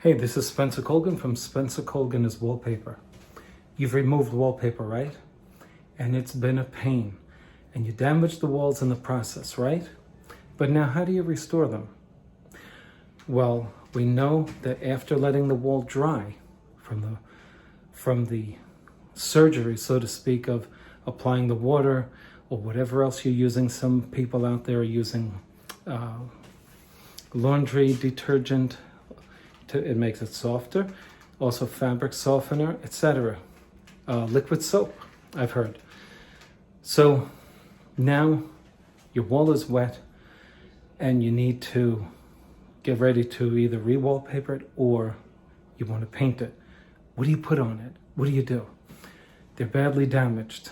Hey, this is Spencer Colgan from Spencer Colgan is Wallpaper. You've removed wallpaper, right? And it's been a pain. And you damaged the walls in the process, right? But now how do you restore them? Well, we know that after letting the wall dry from the surgery, so to speak, of applying the water or whatever else you're using, some people out there are using laundry detergent. It makes it softer, also fabric softener, etc. Liquid soap, I've heard. So now your wall is wet and you need to get ready to either re-wallpaper it or you want to paint it. What do you put on it? What do you do? They're badly damaged.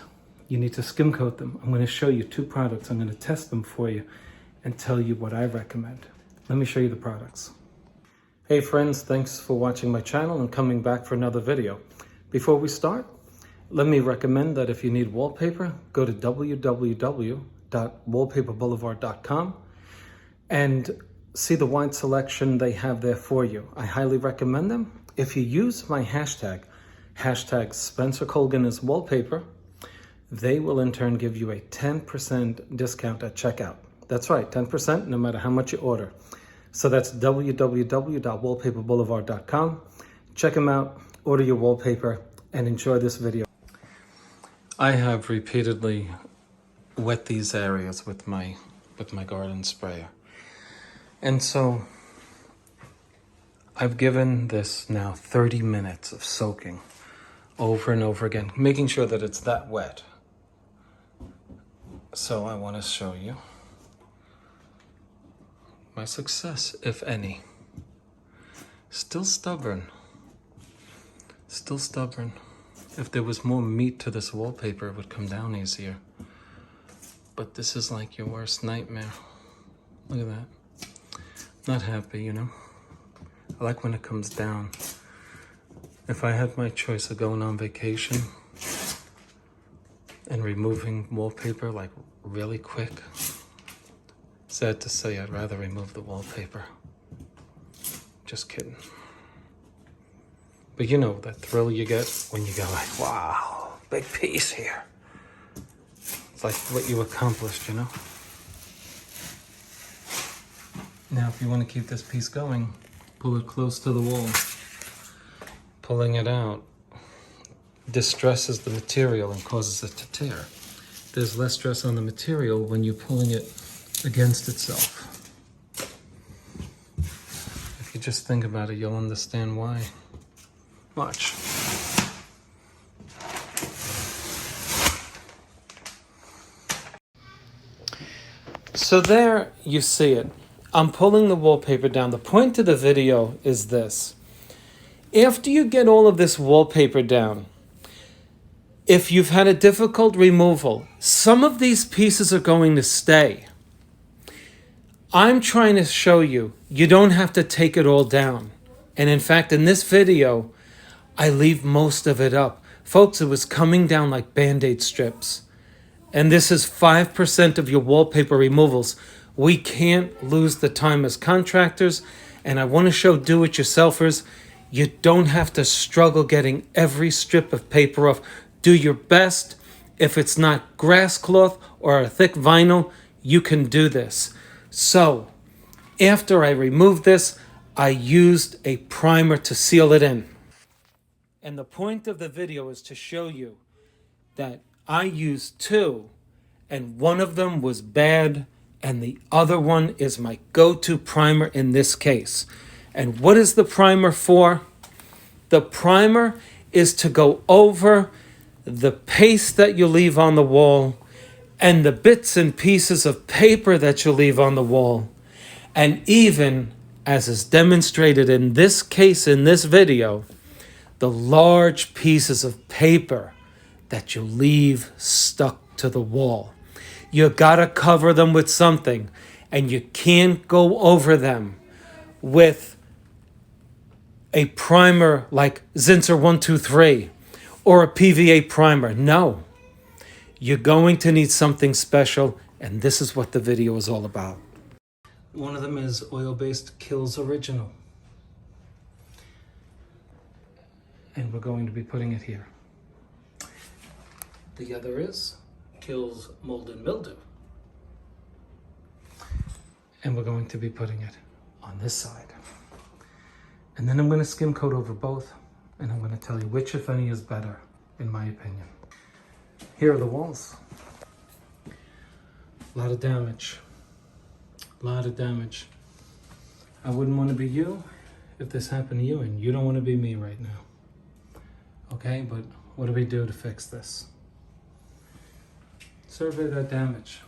You need to skim coat them. I'm going to show you two products. I'm going to test them for you and tell you what I recommend. Let me show you the products. Hey friends, thanks for watching my channel and coming back for another video. Before we start, let me recommend that if you need wallpaper, go to www.wallpaperboulevard.com and see the wide selection they have there for you. I highly recommend them. If you use my hashtag Spencer Colgan is Wallpaper, they will in turn give you a 10% discount at checkout. That's right, 10% no matter how much you order. So that's www.wallpaperboulevard.com. Check them out, order your wallpaper, and enjoy this video. I have repeatedly wet these areas with my garden sprayer. And so I've given this now 30 minutes of soaking over and over again, making sure that it's that wet. So I want to show you my success, if any. Still stubborn. Still stubborn. If there was more meat to this wallpaper, it would come down easier. But this is like your worst nightmare. Look at that. Not happy, you know. I like when it comes down. If I had my choice of going on vacation and removing wallpaper like really quick, sad to say, I'd rather remove the wallpaper. Just kidding. But you know that thrill you get when you go like, wow, big piece here. It's like what you accomplished, you know? Now, if you want to keep this piece going, pull it close to the wall. Pulling it out distresses the material and causes it to tear. There's less stress on the material when you're pulling it against itself. If you just think about it, you'll understand why. Watch. So there you see it. I'm pulling the wallpaper down. The point of the video is this. After you get all of this wallpaper down, if you've had a difficult removal, some of these pieces are going to stay. I'm trying to show you, you don't have to take it all down. And in fact, in this video, I leave most of it up. Folks, it was coming down like Band-Aid strips. And this is 5% of your wallpaper removals. We can't lose the time as contractors. And I want to show do-it-yourselfers, you don't have to struggle getting every strip of paper off. Do your best. If it's not grass cloth or a thick vinyl, you can do this. So, after I removed this, I used a primer to seal it in. And the point of the video is to show you that I used two, and one of them was bad, and the other one is my go-to primer in this case. And what is the primer for? The primer is to go over the paste that you leave on the wall and the bits and pieces of paper that you leave on the wall. And even, as is demonstrated in this case in this video, the large pieces of paper that you leave stuck to the wall. You gotta cover them with something, and you can't go over them with a primer like Zinsser 123 or a PVA primer. No. You're going to need something special, and this is what the video is all about. One of them is oil-based Kills Original. and we're going to be putting it here. The other is kills mold and mildew. And we're going to be putting it on this side. And then I'm going to skim coat over both, and I'm going to tell you which, if any, is better, in my opinion. Here are the walls. A lot of damage. A lot of damage. I wouldn't want to be you if this happened to you, and you don't want to be me right now. Okay, but what do we do to fix this? Survey that damage.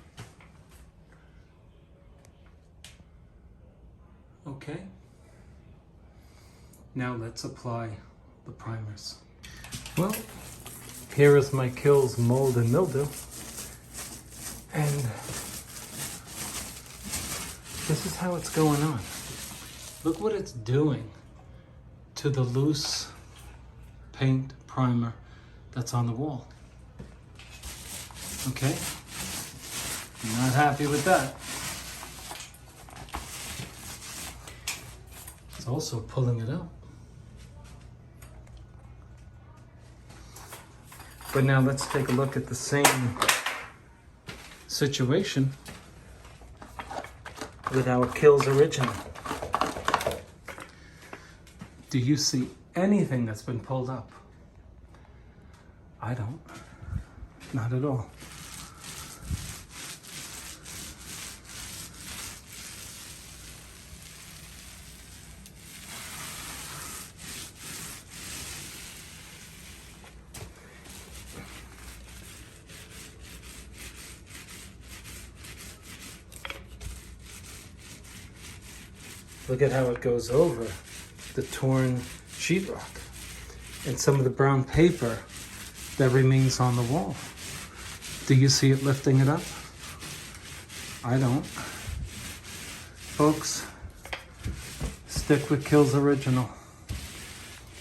Okay. Now let's apply the primers. Well, here is my kills mold and mildew. And this is how it's going on. Look what it's doing to the loose paint primer that's on the wall. Okay? Not happy with that. It's also pulling it out. But now let's take a look at the same situation with our Kills Original. Do you see anything that's been pulled up? I don't. Not at all. Look at how it goes over the torn sheetrock and some of the brown paper that remains on the wall. Do you see it lifting it up? I don't. Folks, stick with Kills Original.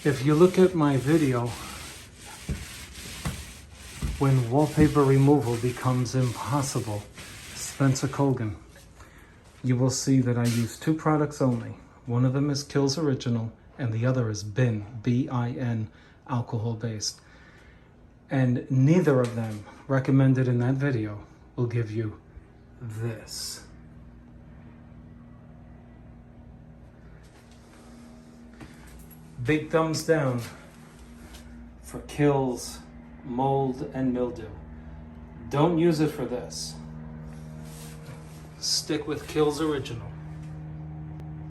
If you look at my video, when wallpaper removal becomes impossible, Spencer Colgan, you will see that I use 2 products only. One of them is Kills Original, and the other is BIN, B-I-N, alcohol-based. And neither of them, recommended in that video, will give you this. Big thumbs down for Kills Mold and Mildew. Don't use it for this. Stick with Kills Original.